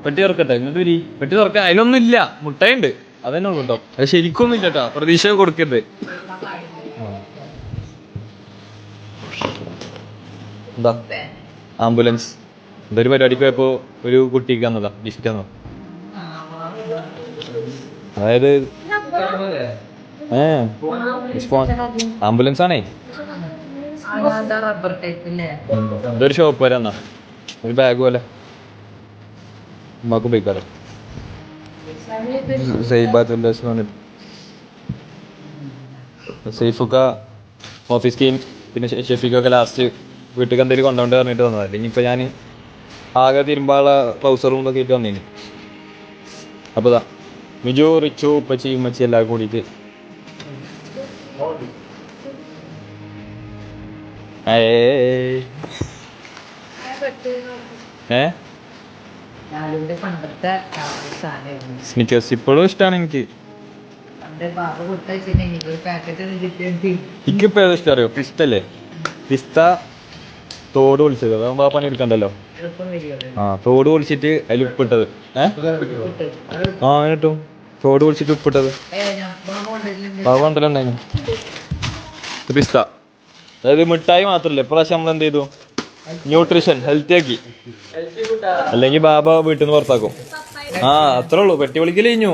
പെട്ടി തുറക്കട്ടെ, ഇങ്ങോട്ട് വരി. പെട്ടി തുറക്കാൻ അതിലൊന്നും ഇല്ല, മുട്ടയുണ്ട്, അതന്നെ ഉള്ളു കേട്ടോ. അത് ശരിക്കൊന്നും ഇല്ല കേട്ടോ, പ്രതീക്ഷ കൊടുക്കരുത്. എന്താ ആംബുലൻസ് എന്തൊരു പരിപാടിക്ക് പോയപ്പോ ഒരു കുട്ടിക്ക് തന്നതാ, ഗിഫ്റ്റ് തന്നതാ. അതായത് ആംബുലൻസ് ആണേ. എന്തൊരു ഷോപ്പ് വരെ എന്നാ ഒരു ബാഗ് പോലെ ഉമ്മാക്ക് ഉപയോഗിക്കാറ്. സൈഫൊക്കെ ഓഫീസ് ടീം പിന്നെ ഷെഫിക്കൊക്കെ ലാസ്റ്റ് വീട്ടിൽ എന്തെങ്കിലും കൊണ്ടുകൊണ്ട് പറഞ്ഞിട്ട് വന്നതല്ലേ. ഇനിയിപ്പോൾ ഞാൻ ആകെ തിരുമ്പാള ട്രൗസറും ഇതൊക്കെ ആയിട്ട് വന്നേന്. അപ്പോൾ ഇതാ മിജു റിച്ചു ഉപ്പച്ചി ഉമ്മച്ചി എല്ലാവരും കൂടിയിട്ട് സ്നിക്കേഴ്സ് ഇപ്പോഴും ഇഷ്ടമാണ് എനിക്ക്. എനിക്കിപ്പോൾ ഏതാ ഇഷ്ടം അറിയോ? പിസ്ത അല്ലേ, പിസ്ത തോട് പൊളിച്ചത്, അതാകുമ്പോൾ പണി എടുക്കണ്ടല്ലോ. തോട് പൊളിച്ചിട്ട് അതിൽ ഉപ്പിട്ടത്. അങ്ങനെ കിട്ടും, തോട് പൊളിച്ചിട്ട് ഉപ്പിട്ടത് കൊണ്ടല്ലുണ്ടായിരുന്നു പിസ്ത. അതായത് മിഠായി മാത്രമല്ല, ഇപ്രാവശ്യം നമ്മൾ എന്ത് ചെയ്തു, ന്യൂട്രീഷൻ ഹെൽത്തി ആക്കി. അല്ലെങ്കിൽ ബാബ വീട്ടിൽ നിന്ന് പുറത്താക്കും. അത്രേ ഉള്ളൂ, പെട്ടി വിളിക്കൽ കഴിഞ്ഞു.